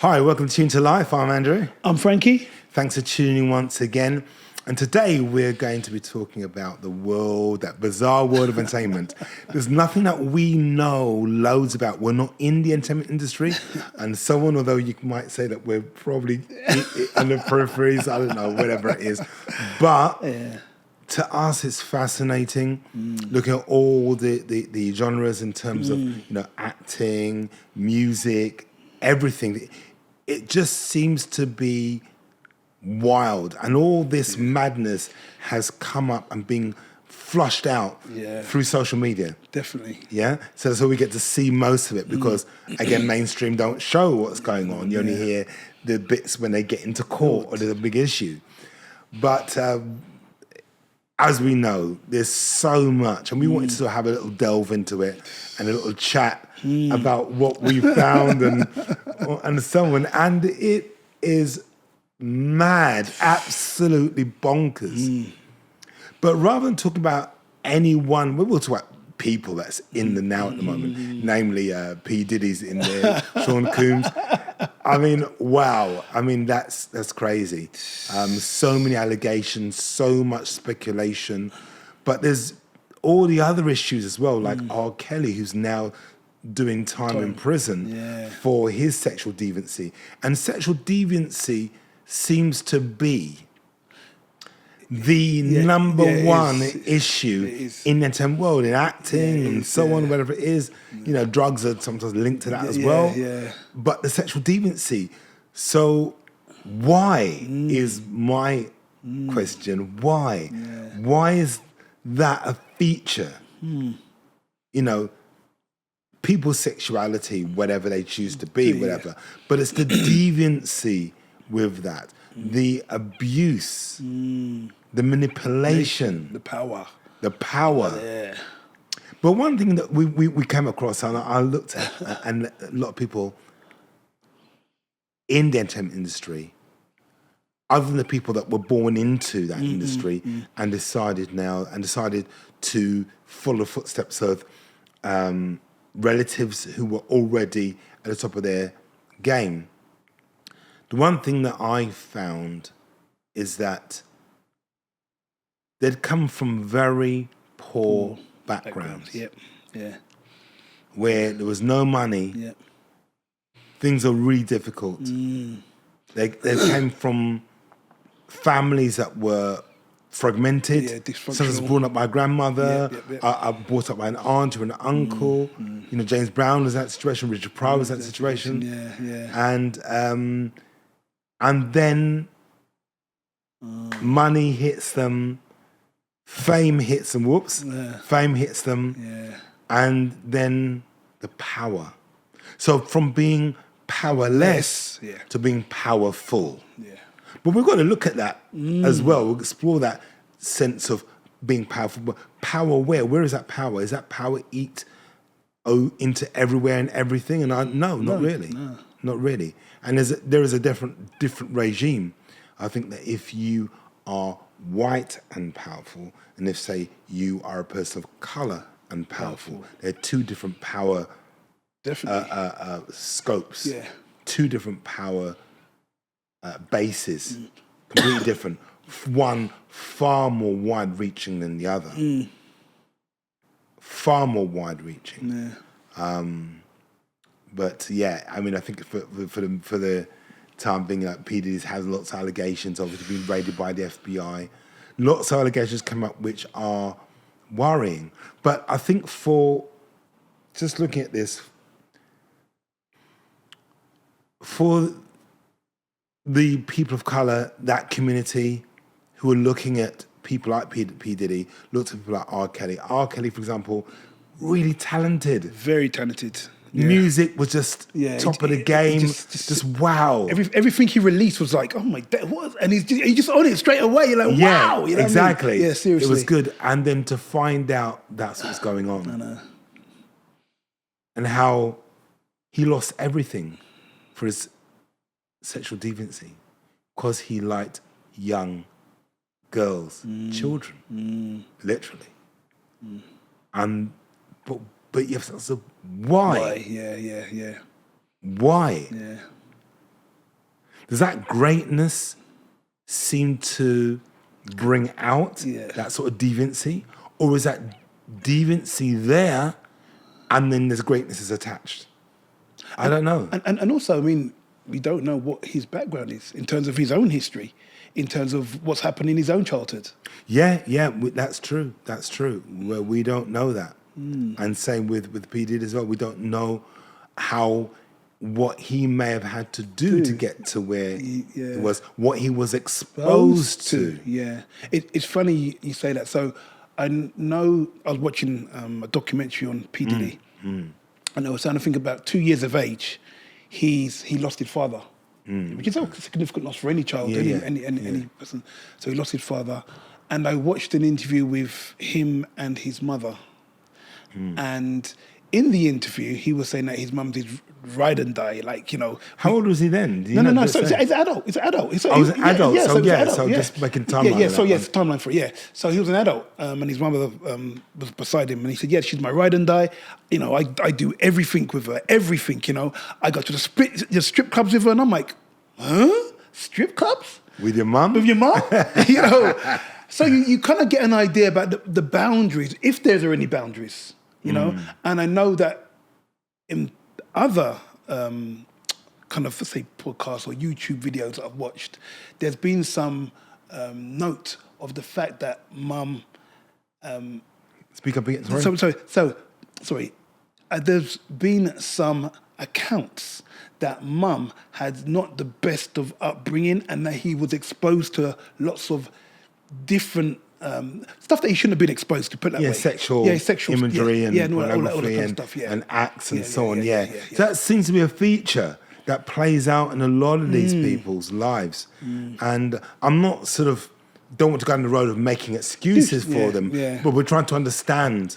Hi, welcome to Tune to Life. I'm Andrew. I'm Frankie. Thanks for tuning in once again. And today we're going to be talking about the world, that bizarre world of entertainment. There's nothing that we know loads about. We're not in the entertainment industry and so on, although you might say that we're probably on the peripheries, I don't know, whatever it is. But to us, it's fascinating looking at all the genres in terms of, acting, music, everything. It just seems to be wild, and all this madness has come up and been flushed out through social media. Definitely. Yeah, so we get to see most of it because again, mainstream don't show what's going on. You only hear the bits when they get into court or there's a big issue. But as we know, there's so much, and we wanted to sort of have a little delve into it and a little chat about what we found and so on. And it is mad, absolutely bonkers. But rather than talking about anyone, we'll talk about people that's in the now at the moment, namely P. Diddy's in there, Sean Combs. I mean, wow. I mean, that's crazy. So many allegations, so much speculation. But there's all the other issues as well, like R. Kelly, who's now doing time in prison for his sexual deviancy. And sexual deviancy seems to be the number one issue in the entertainment world, in acting and so on, whatever it is. You know, drugs are sometimes linked to that as well. But the sexual deviancy. So why is my question? Why? Why is that a feature? You know, people's sexuality, whatever they choose to be, whatever. But it's the deviancy with that, the abuse, the manipulation, The power. But one thing that we came across, and I looked at, and a lot of people in the entertainment industry, other than the people that were born into that industry and decided to follow footsteps of relatives who were already at the top of their game. The one thing that I found is that they'd come from very poor backgrounds. Where there was no money. Things are really difficult. They came from families that were fragmented. Some was brought up by a grandmother, brought up by an aunt or an uncle. You know, James Brown was in that situation, Richard Pryor was in that situation. And then money hits them, fame hits them, fame hits them, and then the power. So from being powerless to being powerful. But we've got to look at that as well. We'll explore that sense of being powerful. But power where? Where is that power? Is that power into everywhere and everything? And no, not really. Not really. And there is a different regime. I think that if you are white and powerful, and if, say, you are a person of color and powerful. They're two different power scopes. Two different power bases, completely different. One far more wide-reaching than the other. Far more wide-reaching. But yeah, I mean, I think for the time being, P. Diddy has lots of allegations, obviously being raided by the FBI. Lots of allegations come up which are worrying. But I think for just looking at this, for the people of color, that community who are looking at people like P. Diddy, look at people like R. Kelly. R. Kelly, for example, really talented. Very talented. Music was just top of the game. Just wow. Everything he released was like, oh my God, what? And he just on it straight away. You're like, wow. You know exactly. What I mean? Yeah, seriously. It was good. And then to find out that's what's going on. I know. And how he lost everything for his sexual deviancy because he liked young girls, children, literally. And but yes, so why? Yeah. Why? Yeah. does that greatness seem to bring out Yeah. that sort of deviancy, or is that deviancy there, and then there's greatness is attached? I don't know. And also, I mean, we don't know what his background is in terms of his own history, in terms of what's happened in his own childhood. Yeah, that's true. That's true. Well, we don't know that, and same with P Diddy as well. We don't know what he may have had to do to get to where he was, what he was exposed to. Yeah, it's funny you say that. So I know I was watching a documentary on P Diddy, and I was trying to think about 2 years of age, he lost his father, which is a significant loss for any child, any person. So he lost his father, and I watched an interview with him and his mother, and in the interview he was saying that his mum did ride and die, like, you know. How old was he then? No. So it's adult. It's adult. It's an adult. Yeah, so it's yeah, adult, so yeah. just making timeline. Yeah. So yes, timeline for it. Yeah. So he was an adult, and his mother was beside him, and he said, "Yeah, she's my ride and die. You know, I do everything with her. Everything. You know, I go to the strip clubs with her, and I'm like, huh? Strip clubs With your mum? with your mom? You know." So you kind of get an idea about the boundaries, if there are any boundaries. You know, and I know that in other kind of, say, podcasts or YouTube videos that I've watched, there's been some note of the fact that mum... Speak up again, sorry. Sorry. There's been some accounts that mum had not the best of upbringing, and that he was exposed to lots of different stuff that he shouldn't have been exposed to, put that way. Sexual imagery and all that kind of pornography stuff, and acts and so on. So that seems to be a feature that plays out in a lot of these people's lives. And I'm not don't want to go down the road of making excuses for them, but we're trying to understand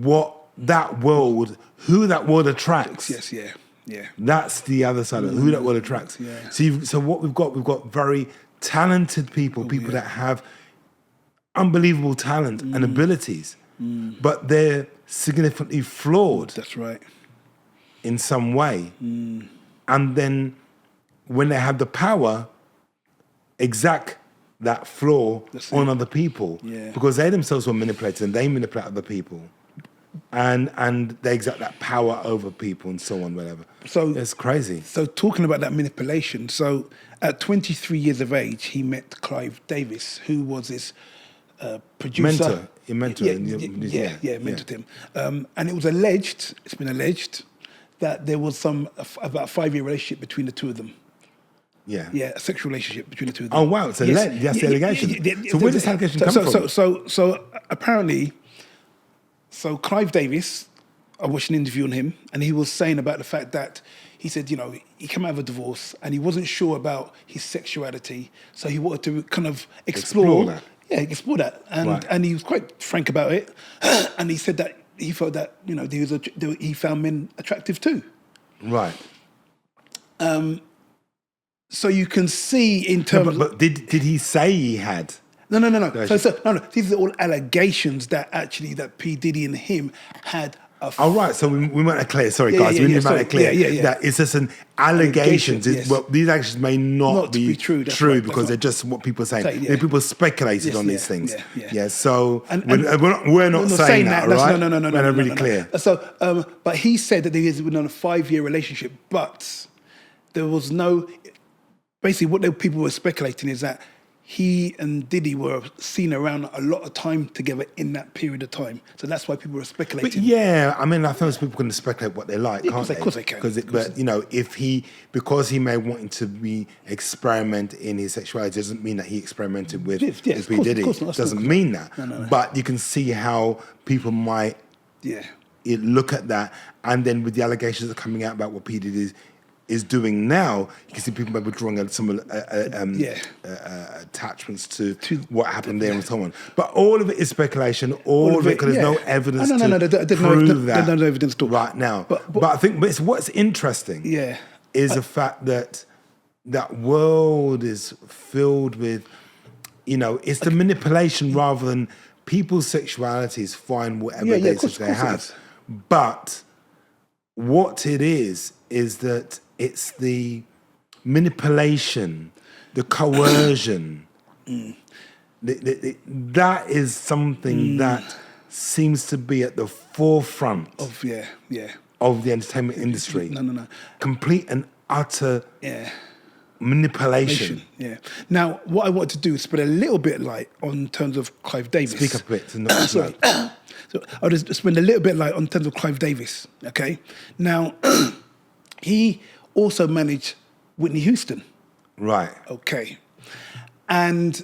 what that world, who that world attracts. That's the other side of it, who that world attracts. So what we've got very talented people that have unbelievable talent and abilities, but they're significantly flawed. That's right. In some way. And then when they have the power, exact that flaw on other people, because they themselves were manipulated and they manipulate other people. And they exact that power over people and so on, whatever. So it's crazy. So talking about that manipulation, so at 23 years of age, he met Clive Davis, who was his producer. Mentor. Mentored him. And it was alleged, it's been alleged, that there was about a 5-year relationship between the two of them. Yeah, a sexual relationship between the two of them. Oh, wow. So that's the allegation. So where does this allegation come from? So apparently... So Clive Davis, I watched an interview on him, and he was saying about the fact that he said, you know, he came out of a divorce and he wasn't sure about his sexuality, so he wanted to kind of explore that. Yeah, explore that, and he was quite frank about it, and he said that he felt that, you know, he found men attractive too. Right. So you can see in terms. But did he say he had? No. No. These are all allegations that P. Diddy and him had. Right. So we weren't clear. Sorry, guys. We didn't make it clear. That it's just an allegations. Well, these actions may not be true because they're just what people are saying. People speculated on these things. So we're not saying that. Right? No. We're really clear. So, but he said that they had been on a 5-year relationship, but there was no. Basically, what people were speculating is that he and Diddy were seen around a lot of time together in that period of time. So that's why people were speculating. But I mean, I think people can speculate what they like, can't they? Of course they can. But, you know, because he may want to be experiment in his sexuality, doesn't mean that he experimented with P. Diddy. Doesn't mean that. No. But you can see how people might look at that, and then with the allegations that are coming out about what P. Diddy is doing now, you can see people maybe drawing some attachments to what happened there and so on. But all of it is speculation. All of it, because there's no evidence to prove that no evidence at all. right now. But I think what's interesting is the fact that that world is filled with, you know, it's the manipulation rather than people's sexualities find whatever basis they have. But what it is that it's the manipulation, the coercion. That is something that seems to be at the forefront Of yeah. of the entertainment industry. No. Complete and utter Yeah. manipulation. Yeah. Now, what I want to do is spread a little bit light on terms of Clive Davis. Speak up a bit. To not, Sorry. So I'll just spend a little bit light on terms of Clive Davis. Okay. Now, he also managed Whitney Houston. Right. Okay. And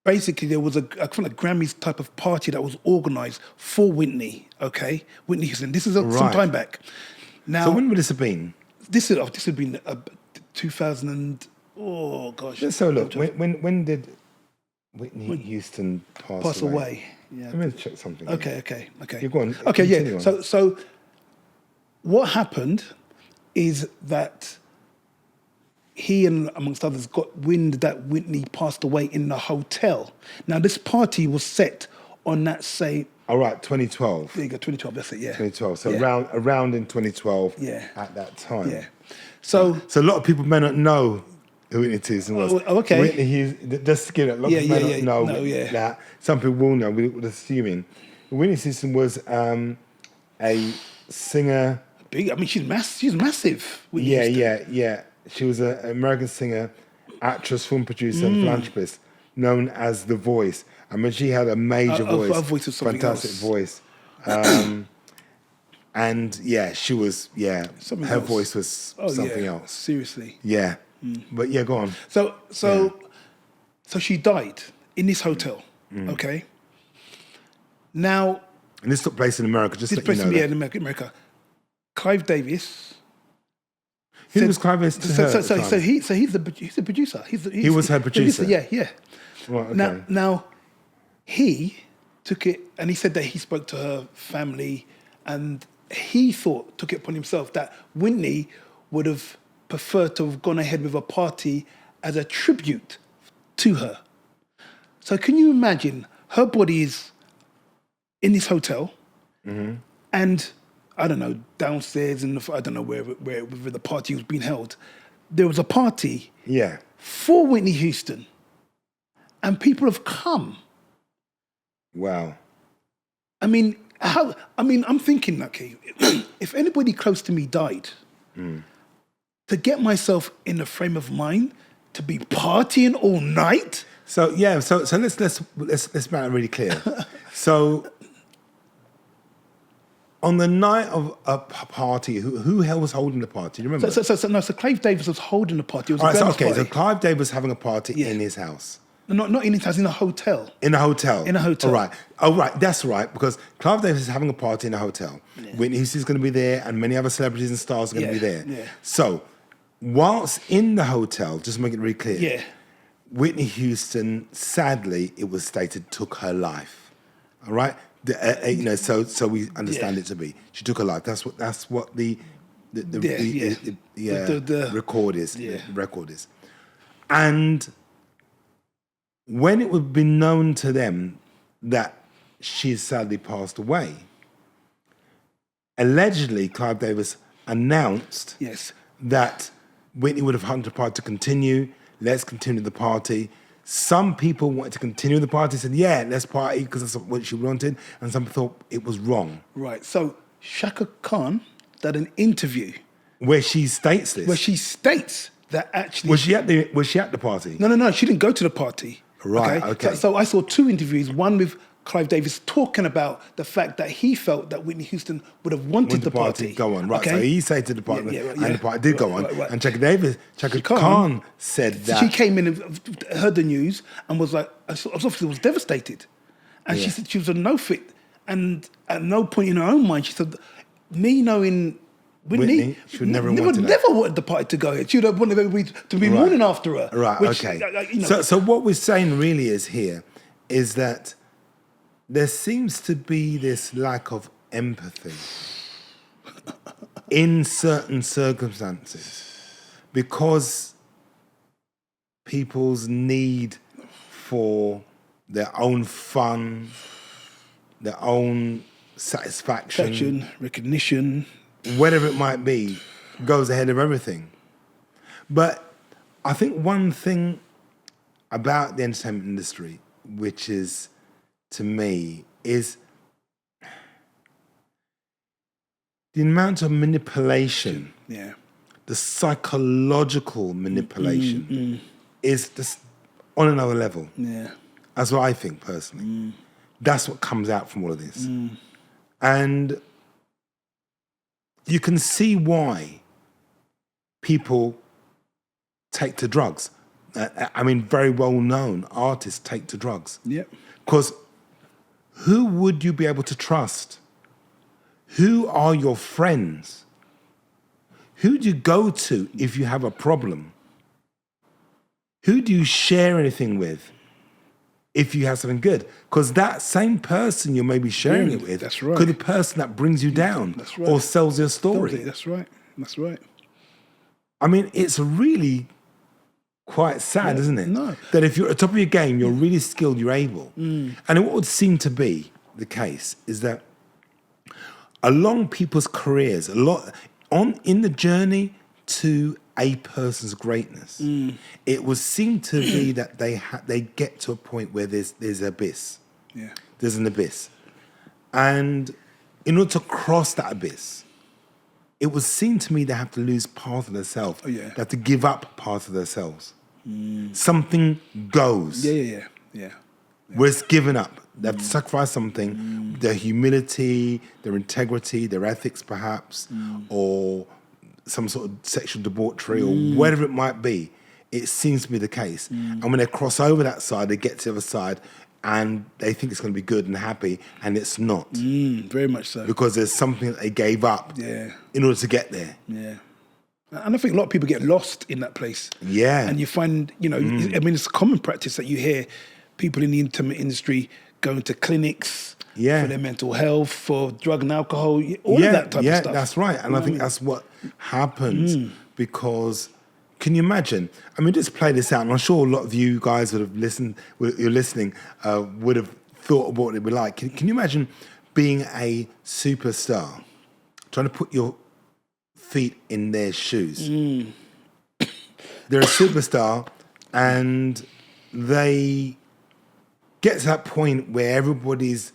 basically, there was a kind of Grammys type of party that was organised for Whitney. Okay, Whitney Houston. This is some Right. time back. Now, So when would this have been? this would been 2000 and oh gosh. Let's have a look. When did Whitney Houston pass away. Yeah. Let me check something. Okay. You go on. Okay, Continue yeah. on. So what happened is that he and amongst others got wind that Whitney passed away in the hotel. Now this party was set on that same. All right, 2012. There you go, 2012. That's it. Yeah. 2012. So Yeah. around in 2012. Yeah. At that time. Yeah. So So a lot of people may not know who Whitney Houston was. Oh, okay. Whitney Houston, just to give it, a lot of people may not know that. Some people will know, we're assuming. Whitney Houston was a singer. big. I mean, she's massive. Whitney Yeah, Houston. yeah. She was an American singer, actress, film producer, and philanthropist, known as The Voice. I mean, she had a major voice. Her voice was something fantastic else. voice. And yeah, she was, Something her else. voice was Oh, something yeah. else. Seriously. Yeah. But yeah, go on. So she died in this hotel. Mm. Okay. Now, And this took place in America, just this to let you person know. in America, Clive Davis. Who was Clive Davis to her? So he's the producer. He was her producer? Yeah. Right, okay. Now he took it and he said that he spoke to her family and he took it upon himself that Whitney would have preferred to have gone ahead with a party as a tribute to her. So can you imagine her body is in this hotel and I don't know, downstairs in I don't know where the party was being held. There was a party Yeah. for Whitney Houston, and people have come. Wow. I mean, I'm thinking, okay, if anybody close to me died, to get myself in the frame of mind to be partying all night. So yeah, so let's make it really clear. So on the night of a party, who hell was holding the party? Do you remember? So Clive Davis was holding the party. It was All right, a so, Grammys okay, party. so Clive Davis was having a party Yeah. in his house. Not in his house, in a hotel. In a hotel. In a hotel. All right. Oh, right. That's right. Because Clive Davis is having a party in a hotel. Whitney Houston's going to be there, and many other celebrities and stars are going to be there. Yeah. So, whilst in the hotel, just to make it really clear, Yeah. Whitney Houston, sadly, it was stated, took her life. All right. So we understand Yeah. it to be. She took her life. That's what the The record is. Yeah. The record is, and when it would be known to them that she sadly passed away, allegedly Clive Davis announced Yes. that Whitney would have hunted the party to continue. Let's continue the party. Some people wanted to continue the party, said, yeah, let's party because that's what she wanted. And some thought it was wrong. Right. So Shaka Khan did an interview Where she states this. where she states that actually Was she at the party? No. She didn't go to the party. Right, okay. So I saw two interviews. One with Clive Davis talking about the fact that he felt that Whitney Houston would have wanted the party. Go on, right. Okay? So he said to the party, Yeah, right, and yeah. the party did go on. Right. And Chaka Khan said So that. she came in and heard the news and was like, obviously was devastated. And she Yeah. said she was a no fit. And at no point in her own mind, she said, me knowing Whitney she would never have wanted that. never wanted the party to go ahead. She would have wanted everybody to be Right. mourning after her. Right, which, okay. So what we're saying really is that there seems to be this lack of empathy in certain circumstances because people's need for their own fun, their own satisfaction, recognition. whatever it might be, goes ahead of everything. But I think one thing about the entertainment industry, which is, to me, is the amount of manipulation, Yeah. the psychological manipulation is just on another level. Yeah. That's what I think personally. That's what comes out from all of this. And you can see why people take to drugs. I mean, very well-known artists take to drugs. Yep. Because who would you be able to trust? Who are your friends? Who do you go to if you have a problem? Who do you share anything with if you have something good? Because that same person you may be sharing it with That's right. could be the person that brings you down That's right. or sells your story. That's right. That's right. I mean, it's really quite sad, isn't it? No. That if you're at the top of your game, you're really skilled, you're able. And what would seem to be the case is that along people's careers, in the journey to a person's greatness, it would seem to be that they get to a point where there's abyss. Yeah. There's an abyss. And in order to cross that abyss, it would seem to me they have to lose part of themselves. Oh, yeah. They have to give up part of themselves. Something goes. Yeah. Where it's given up. They have to sacrifice something, their humility, their integrity, their ethics perhaps, or some sort of sexual debauchery or whatever it might be. It seems to be the case. And when they cross over that side, they get to the other side and they think it's going to be good and happy, and it's not. Very much so. Because there's something that they gave up in order to get there. Yeah. And I think a lot of people get lost in that place. Yeah. And you find, I mean, it's a common practice that you hear people in the entertainment industry going to clinics for their mental health, for drug and alcohol, all of that type of stuff. Yeah, that's right. And I think that's what happens because, can you imagine? I mean, just play this out, and I'm sure a lot of you guys would have listened, you're listening, would have thought of what it would be like. Can you imagine being a superstar, trying to put your feet in their shoes? They're a superstar, and they get to that point where everybody's,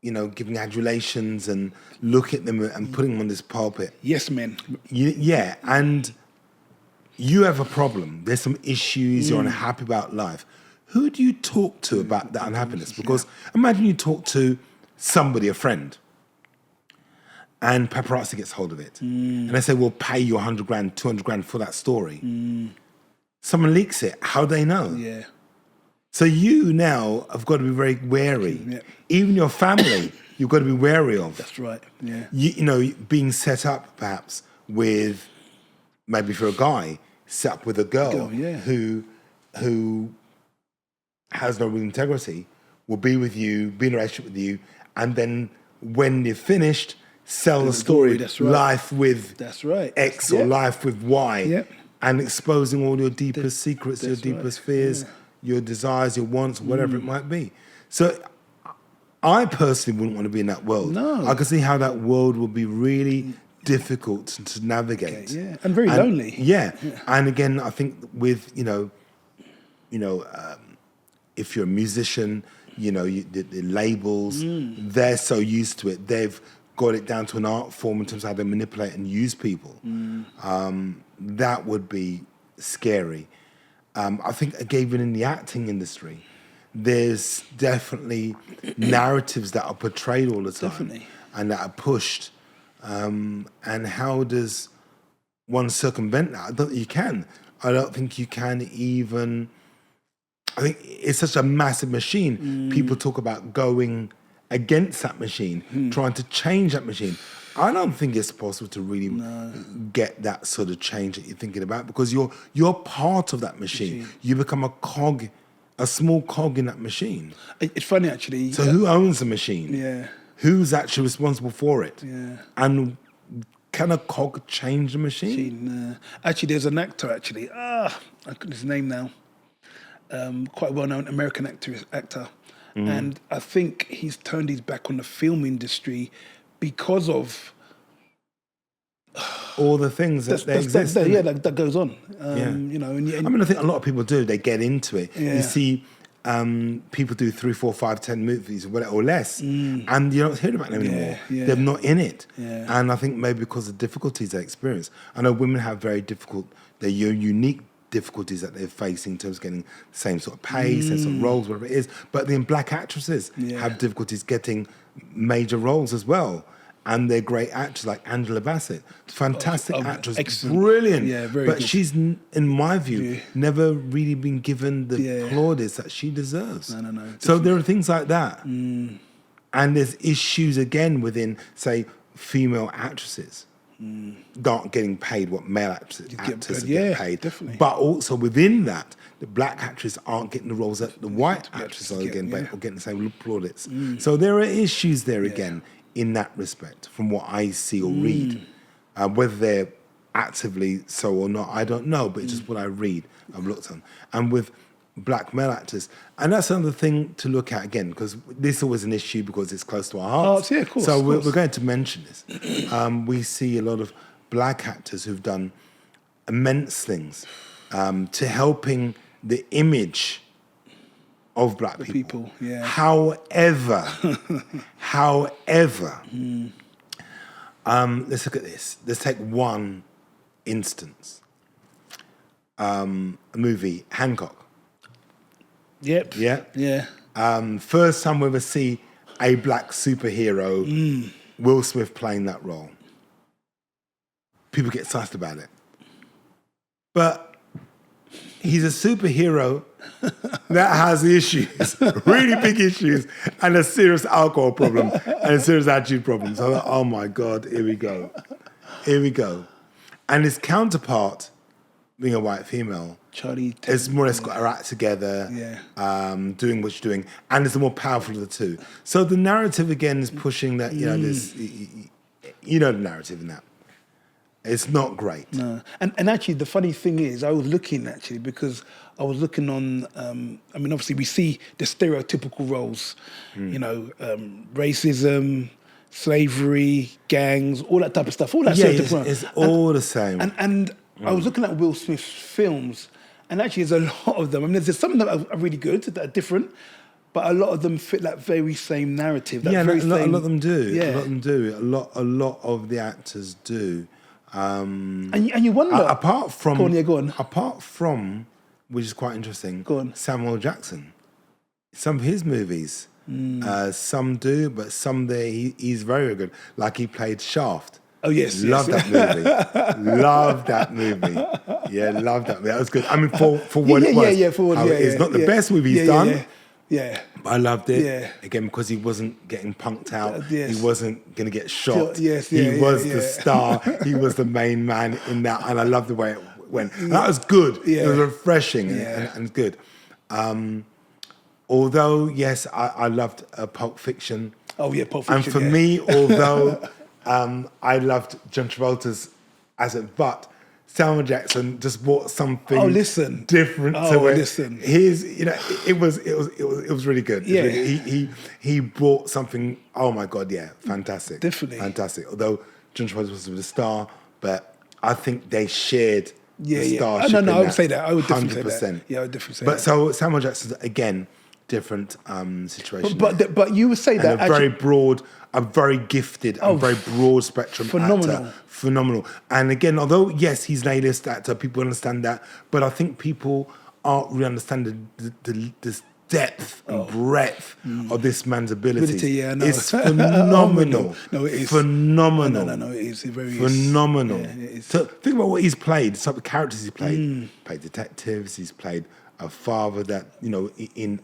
giving adulations and look at them and putting them on this pulpit. Yes, men. Yeah, and you have a problem. There's some issues. You're unhappy about life. Who do you talk to about that unhappiness? Because imagine you talk to somebody, a friend, and paparazzi gets hold of it. And they say, we'll pay you 100 grand, 200 grand for that story. Someone leaks it. How do they know? Yeah. So you now have got to be very wary. Yeah. Even your family, you've got to be wary of. That's right. Yeah. Being set up perhaps with, maybe for a guy, set up with a girl who has no real integrity, will be with you, be in a relationship with you, and then when you're finished, sell the story, that's right. life with X or life with Y, and exposing all your deepest secrets, your deepest fears, your desires, your wants, whatever it might be. So I personally wouldn't want to be in that world. No. I can see how that world would be really difficult to navigate. Okay, and very lonely. Yeah. And again, I think with, if you're a musician, the labels, they're so used to it. They've got it down to an art form in terms of how they manipulate and use people. That would be scary. I think, again, even in the acting industry, there's definitely narratives that are portrayed all the time and that are pushed. And how does one circumvent that? I don't think you can. I don't think you can even... I think it's such a massive machine. People talk about going against that machine, trying to change that machine. I don't think it's possible to really get that sort of change that you're thinking about, because you're part of that machine. You become a small cog in that machine. It's funny, actually. So who owns the machine? Yeah. Who's actually responsible for it? Yeah. And can a cog change the machine? Actually, there's an actor, I couldn't his name now. Quite a well-known American actor. And I think he's turned his back on the film industry because of all the things that they exist. in yeah, it. that goes on. Yeah. You know, and I mean, I think a lot of people do. They get into it. Yeah. You see, people do 3, 4, 5, 10 movies or less, and you don't hear about them anymore. yeah. They're not in it. Yeah. And I think maybe because of difficulties they experience. I know women have very difficult, they're unique difficulties that they're facing in terms of getting the same sort of pay, same sort of roles, whatever it is. But then black actresses have difficulties getting major roles as well. And they're great actors like Angela Bassett, fantastic actress, excellent. brilliant. Yeah, very but good. she's, in my view, never really been given the plaudits that she deserves. No. So there are things like that. And there's issues again within, say, female actresses not getting paid what male actors get paid. Definitely. But also within that, the black actresses aren't getting the roles that the white actresses are getting, or getting the same plaudits. So there are issues there again in that respect, from what I see or read. Whether they're actively so or not, I don't know, but it's just what I read, I've looked on. And with black male actors, and that's another thing to look at again, because this is always an issue because it's close to our hearts. Yeah, of course. So of we're course. going to mention this. We see a lot of black actors who've done immense things to helping the image of black people. Yeah. However, let's look at this. Let's take one instance. A movie, Hancock. Yep. Yeah? Yeah. First time we ever see a black superhero, Will Smith playing that role. People get excited about it. But he's a superhero that has issues, really big issues, and a serious alcohol problem and a serious attitude problem. So I thought, oh my God, here we go. And his counterpart, being a white female, Charlie has more or less got her act together, doing what she's doing, and is the more powerful of the two. So the narrative again is pushing that, you know, this, you know the narrative in that. It's not great. No. And actually, the funny thing is, I was looking actually because I was looking on. I mean, obviously, we see the stereotypical roles, you know, racism, slavery, gangs, all that type of stuff. All that stereotypical. It's all the same. And I was looking at Will Smith's films, and actually, there's a lot of them. I mean, there's some of them are really good, that are different, but a lot of them fit that very same narrative. That very a lot same, of them do. Yeah. A lot of them do. A lot of the actors do. And you wonder. Apart from, go on. Apart from, which is quite interesting, Go on. Samuel Jackson. Some of his movies, some do, but some he's very, very good. Like he played Shaft. Oh yes, Love that movie. Love that movie. Yeah, love that movie. That was good. I mean, for what it was. It's not the best movie he's done. Yeah. But I loved it. Yeah. Again, because he wasn't getting punked out. Yes. He wasn't going to get shot. Yes, he was the star. He was the main man in that. And I loved the way it went. And that was good. Yeah. It was refreshing and good. Although, yes, I loved Pulp Fiction. Oh, yeah, Pulp Fiction. And for me, although I loved John Travolta's as it, but Samuel Jackson just brought something different to it. Listen. It was really good. Yeah. He brought something, oh my God, yeah, fantastic. Definitely. Fantastic. Although John Travolta was the star, but I think they shared the starship. No, I would say that. I would definitely 100%. say that. Yeah, I would definitely say but that. So Samuel Jackson's, again, different situation. But you would say and that a very gifted and very broad spectrum actor. Phenomenal. And again, although, yes, he's an A-list actor, people understand that, but I think people aren't really understanding the depth and breadth of this man's abilities. Yeah, I know. It's phenomenal. No, it is. Phenomenal. No, it is. It very phenomenal. Yeah, it is. So think about what he's played, some of the characters he's played. Played detectives, he's played a father that, you know, in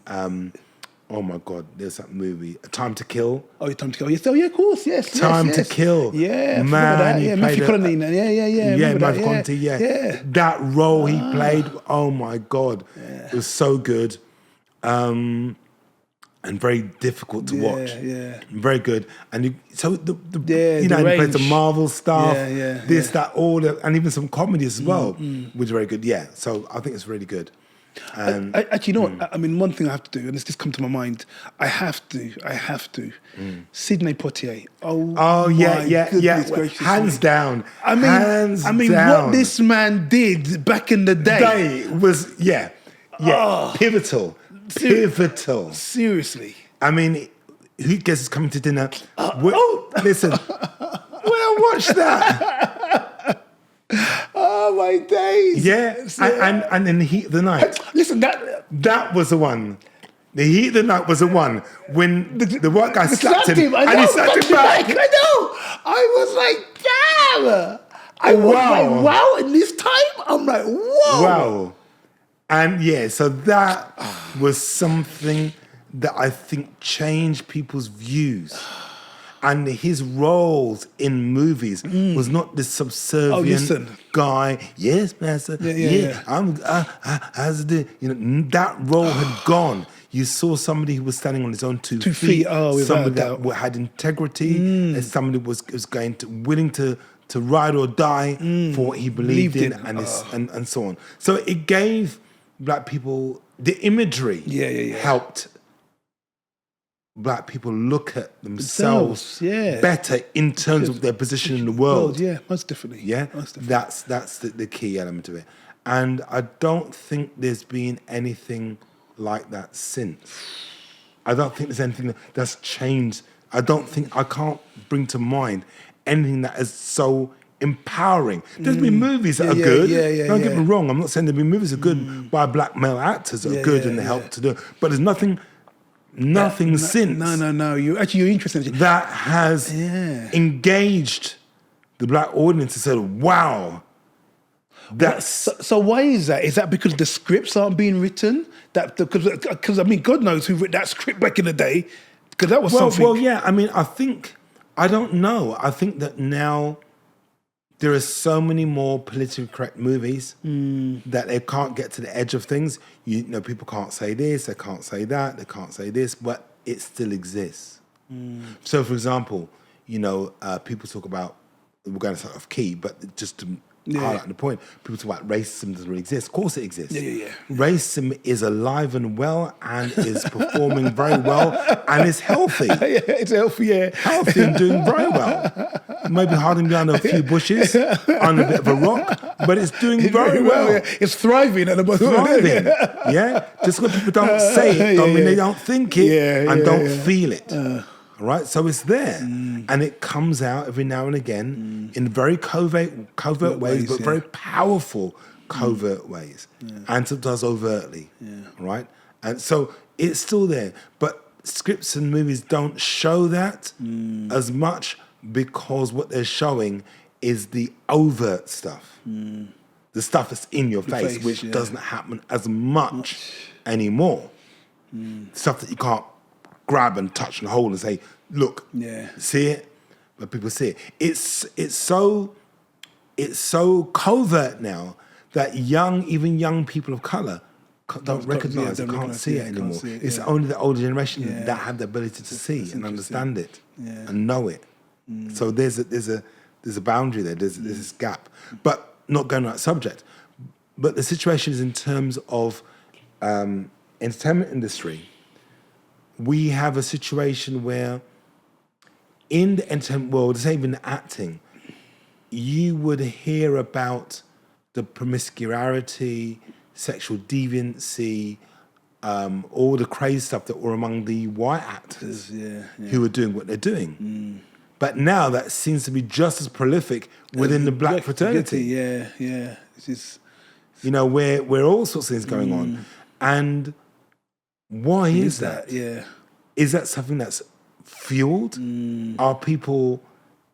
oh my God, there's that movie, Time to Kill. Oh, Time to Kill. Yes, of course, yes. Time to Kill. Yeah, man. Yeah, Matthew Connelly. Yeah, Matthew Conti. Yeah. That role he played. Oh my God, it was so good, and very difficult to watch. Yeah. Very good. And he plays the Marvel stuff. That, all that, and even some comedies as well, which are very good. Yeah. So I think it's really good. And Actually, you know what? I mean, one thing I have to do, and it's just come to my mind. I have to. Sidney Poitier. oh yeah, my yeah, goodness yeah, gracious hands me. down. I mean, hands what down. this man did back in the day. day was pivotal, pivotal. Seriously. I mean, who guess is coming to dinner? oh. Listen, when I watched that, Oh my days. yeah, and in the heat of the night, Listen, that was the one. The heat of the night was the one when the white guy slapped him, I know, and he slapped him back. I know. I was like, damn. I was like, wow. In this time, I'm like, whoa. Wow. And yeah, so that was something that I think changed people's views. And his roles in movies was not this subservient guy. Yes, master. Yeah. I'm. How's it? You know, that role had gone. You saw somebody who was standing on his own two feet. Somebody that had integrity. And somebody was going to willing to ride or die for what he believed in, and so on. So it gave black people the imagery. Helped black people look at themselves better in terms of their position in the world. Yeah, most definitely. Yeah, most definitely. That's the key element of it. And I don't think there's been anything like that since. I don't think there's anything that's changed. I can't bring to mind anything that is so empowering. There's been movies that are good. Don't get me wrong. I'm not saying there's been movies that are good by black male actors that are good and they help to do it. But there's nothing since. No. You're interested. That has engaged the black audience and said, wow. So why is that? Is that because the scripts aren't being written? Because I mean, God knows who wrote that script back in the day. Because that was something. Well, yeah. I mean, I don't know. I think that now there are so many more politically correct movies that they can't get to the edge of things. You know, people can't say this, they can't say that, they can't say this, but it still exists. So, for example, you know, people talk about, we're going to start off key, but just to highlight the point, people talk about racism doesn't really exist. Of course it exists. Racism is alive and well and is performing very well and is healthy. It's healthy, Healthy and doing very well. Maybe hiding behind a few bushes on a bit of a rock, but it's doing very well. It's thriving at the moment. Thriving, yeah. Just because people don't say it, don't mean they don't think it and don't feel it. All right, so it's there, and it comes out every now and again in very covert ways, but very powerful covert ways, and sometimes overtly. Right, and so it's still there, but scripts and movies don't show that as much because what they're showing is the overt stuff, the stuff that's in your face, which doesn't happen as much anymore. Stuff that you can't grab and touch and hold and say, look, see it? But people see it. It's so covert now that even young people of colour don't recognise it, can't see it anymore. It's only the older generation that have the ability to see and understand it and know it. So there's a boundary there, there's this gap. But not going on that subject. But the situation is in terms of entertainment industry, we have a situation where in the entertainment world, say even acting, you would hear about the promiscuity, sexual deviancy, all the crazy stuff that were among the white actors who were doing what they're doing. But now that seems to be just as prolific within the black fraternity. It's just, you know, where all sorts of things going on. And why is that? Is that something that's fueled? Are people,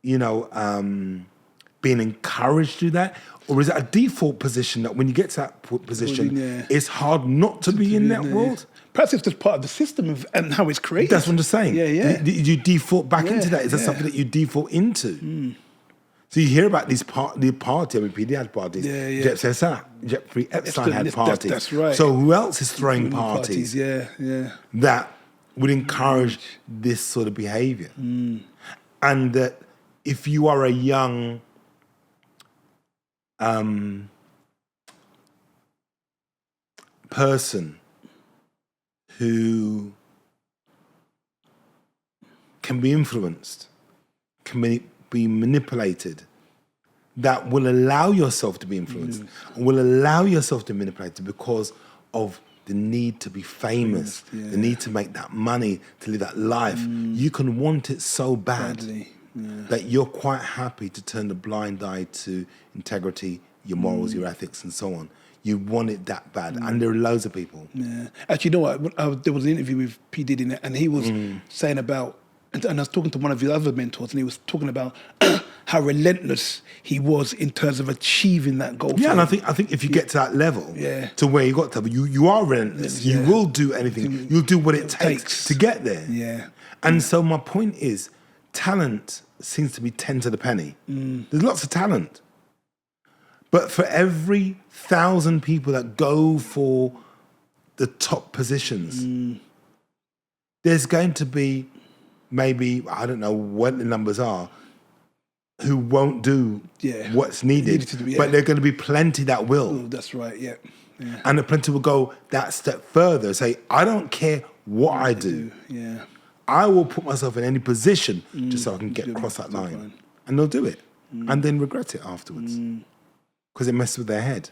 you know, being encouraged to do that? Or is it a default position that when you get to that position, it's hard not to be in that world? Perhaps it's just part of the system and how it's created. That's what I'm just saying. You default back into that. Is that yeah. something that you default into? So you hear about these the party. I mean, PD had parties. Jeffrey Epstein had parties. That's right. So who else is throwing parties? That would encourage this sort of behaviour. And that if you are a young person who can be influenced, be manipulated, that will allow yourself to be influenced, and will allow yourself to be manipulated because of the need to be famous, the need to make that money, to live that life. You can want it so bad that you're quite happy to turn a blind eye to integrity, your morals, your ethics, and so on. You want it that bad, and there are loads of people. Yeah. Actually, you know what? There was an interview with P. Diddy, and he was saying about, and I was talking to one of his other mentors, and he was talking about how relentless he was in terms of achieving that goal. Yeah, and I think if you get to that level, to where you got to, you are relentless. You will do anything. You'll do what it takes to get there. Yeah. And so my point is, talent seems to be 10 to the penny. There's lots of talent. But for every 1,000 people that go for the top positions, there's going to be maybe, I don't know what the numbers are, who won't do what's needed. But there are going to be plenty that will. Oh, that's right, yeah. And the plenty will go that step further, say, I don't care what I do. Yeah. I will put myself in any position just so I can get across that line. And they'll do it. And then regret it afterwards. Because it messes with their head.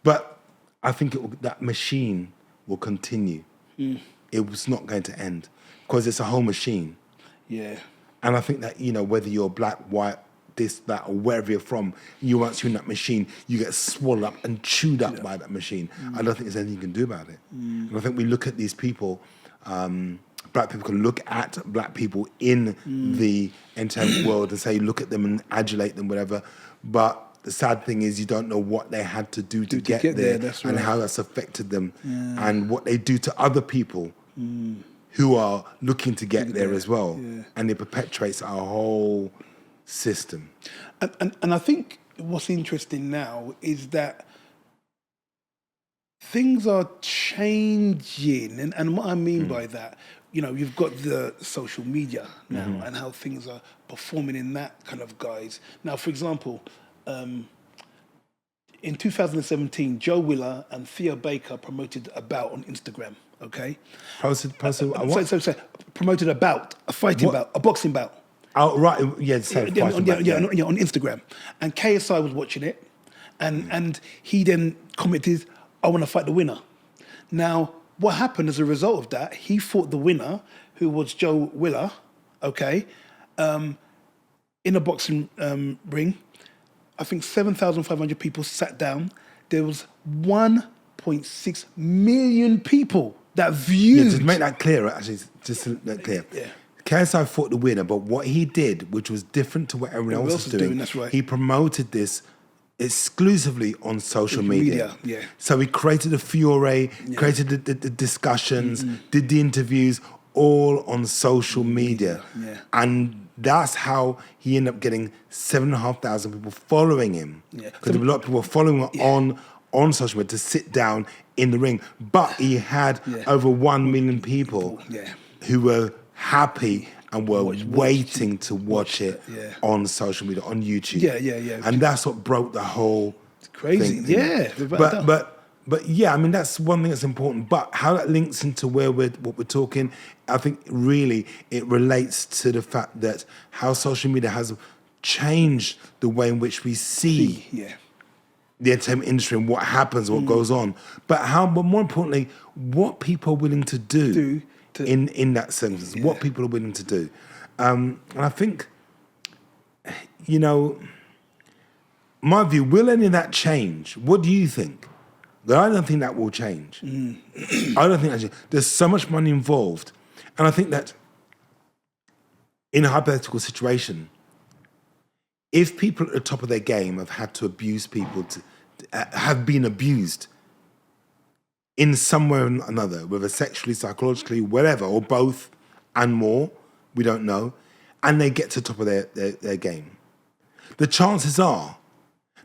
But I think that machine will continue. It was not going to end. Because it's a whole machine. Yeah. And I think that, whether you're black, white, this, that, or wherever you're from, once you're in that machine, you get swallowed up and chewed up by that machine. I don't think there's anything you can do about it. And I think we look at these people, black people can look at black people in the entertainment world and say, look at them and adulate them, whatever. But the sad thing is you don't know what they had to do to get there, that's right. and how that's affected them and what they do to other people who are looking to get there as well. And it perpetuates our whole system. And I think what's interesting now is that things are changing. And what I mean by that, you've got the social media now and how things are performing in that kind of guise. Now, for example, in 2017, Joe Willer and Theo Baker promoted a bout on Instagram. Okay. Posted what? So promoted a bout, a fighting bout, a boxing bout. Oh, right. Yeah, on Instagram. And KSI was watching it, and he then commented, I want to fight the winner. Now, what happened as a result of that, he fought the winner, who was Joe Willer, okay, in a boxing ring. I think 7,500 people sat down. There was 1.6 million people that viewed. Yeah, to make that clear, actually, just to make that clear. Yeah. KSI fought the winner, but what he did, which was different to what everyone else was doing, that's right. he promoted this exclusively on social media. Yeah. So he created a furore, created the discussions, did the interviews, all on social media. Yeah. And that's how he ended up getting 7,500 people following him. Because there were a lot of people following him on social media to sit down in the ring. But he had over 1 million people who were happy and were waiting to watch it on social media, on YouTube. Yeah. And that's what broke the whole crazy thing. But yeah, I mean, that's one thing that's important. But how that links into what we're talking, I think really it relates to the fact that how social media has changed the way in which we see the entertainment industry and what happens, what goes on. But more importantly, what people are willing to do in that sentence, what people are willing to do. And I think, my view, will any of that change? What do you think? I don't think that will change. I don't think that change. There's so much money involved. And I think that in a hypothetical situation, if people at the top of their game have had to abuse people, have been abused in some way or another, whether sexually, psychologically, whatever, or both and more, we don't know, and they get to the top of their game, the chances are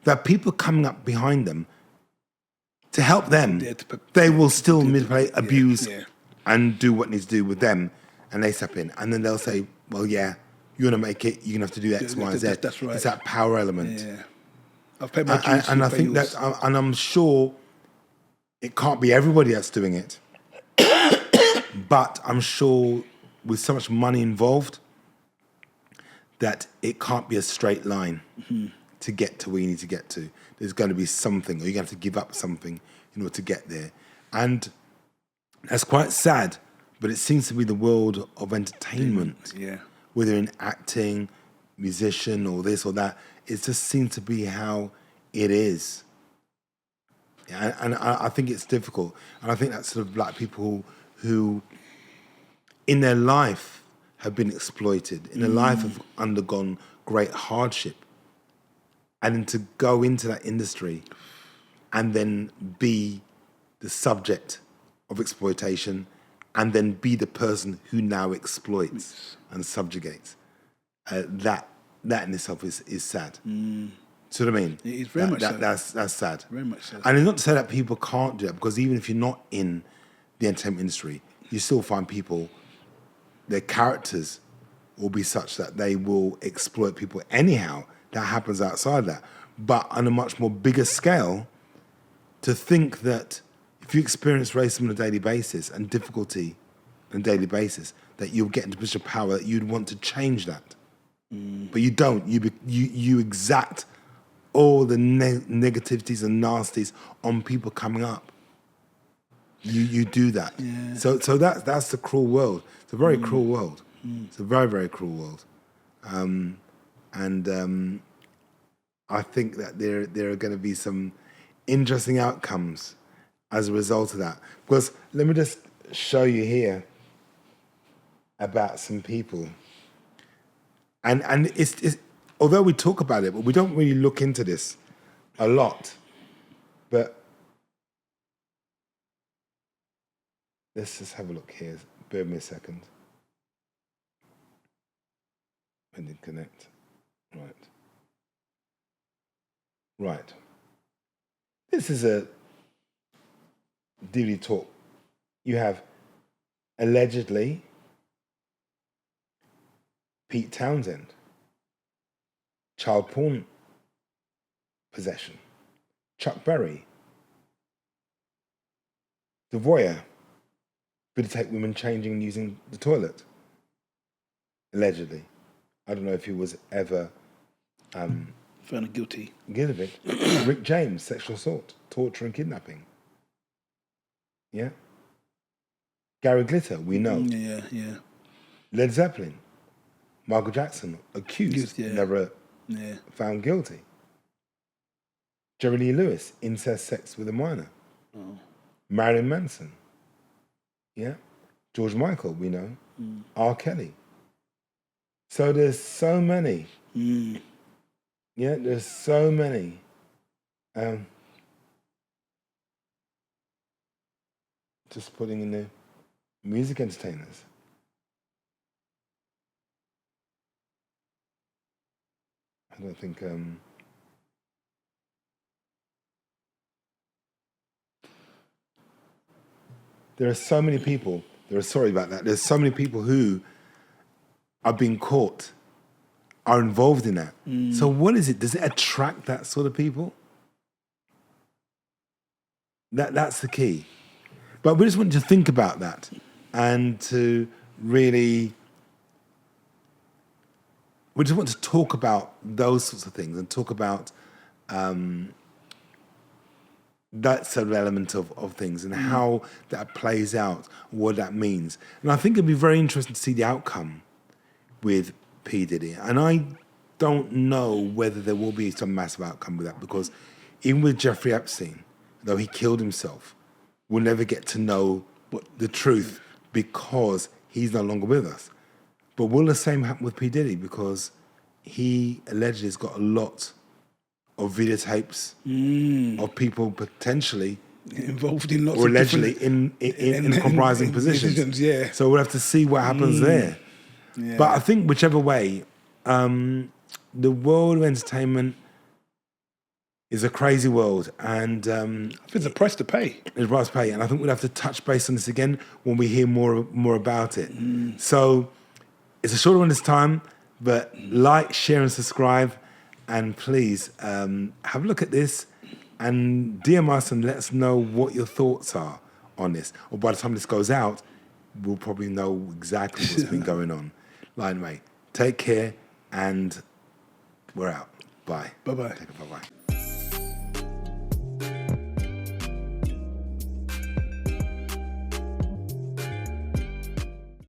that people coming up behind them to help them, they will still manipulate, abuse, and do what needs to do with them, and they step in. And then they'll say, well, yeah, you want to make it, you're going to have to do X, Y, Z. That's right. It's that power element. Yeah. I've paid my dues. And I think that, and I'm sure it can't be everybody that's doing it. But I'm sure with so much money involved that it can't be a straight line to get to where you need to get to. There's going to be something, or you're going to have to give up something in order to get there. And that's quite sad, but it seems to be the world of entertainment. Yeah. Whether in acting, musician, or this or that, it just seems to be how it is. Yeah, and I think it's difficult. And I think that's sort of like people who in their life have been exploited, in their life have undergone great hardship. And then to go into that industry and then be the subject of exploitation and then be the person who now exploits and subjugates. That in itself is sad. See what I mean? It is very much so. That's sad. Very much so. And it's not to say that people can't do that, because even if you're not in the entertainment industry, you still find people, their characters will be such that they will exploit people anyhow. That happens outside that. But on a much more bigger scale, to think that if you experience racism on a daily basis and difficulty on a daily basis, that you'll get into a position of power that you'd want to change that. But you don't. You exact all the negativities and nasties on people coming up. You do that. Yeah. So that's the cruel world. It's a very cruel world. It's a very, very cruel world. And I think that there are going to be some interesting outcomes as a result of that. Because let me just show you here about some people. And it's although we talk about it, but we don't really look into this a lot. But let's just have a look here. Bear with me a second. I didn't connect. Right. This is a DVD talk. You have allegedly Pete Townsend, child porn possession. Chuck Berry, the voyeur, videotape women changing and using the toilet. Allegedly. I don't know if he was ever Found guilty. guilty of it. Rick James, sexual assault, torture and kidnapping. Yeah? Gary Glitter, we know. Yeah. Led Zeppelin, Michael Jackson, accused, never found guilty. Jerry Lee Lewis, incest sex with a minor. Marilyn Manson. Yeah? George Michael, we know. R. Kelly. So there's so many. Yeah, there's so many. Just putting in the music entertainers. I don't think there are so many people. Sorry about that. There's so many people who are being caught, are involved in that. So what is it? Does it attract that sort of people? That's the key. But we just want you to think about that and to really, we just want to talk about those sorts of things and talk about that sort of element of things and how that plays out, what that means. And I think it'd be very interesting to see the outcome with P. Diddy. And I don't know whether there will be some massive outcome with that, because even with Jeffrey Epstein, though he killed himself, we'll never get to know the truth because he's no longer with us. But will the same happen with P. Diddy? Because he allegedly has got a lot of videotapes of people potentially involved in lots or of allegedly in compromising positions. Yeah. So we'll have to see what happens there. Yeah. But I think whichever way, the world of entertainment is a crazy world, and It's a price to pay. there's a price to pay. And I think we'll have to touch base on this again when we hear more about it. So it's a shorter one this time, but like, share, and subscribe, and please have a look at this and DM us and let us know what your thoughts are on this. Or by the time this goes out, we'll probably know exactly what's been going on. Lion Ray, take care, and we're out. Bye. Bye-bye. Take it, bye-bye.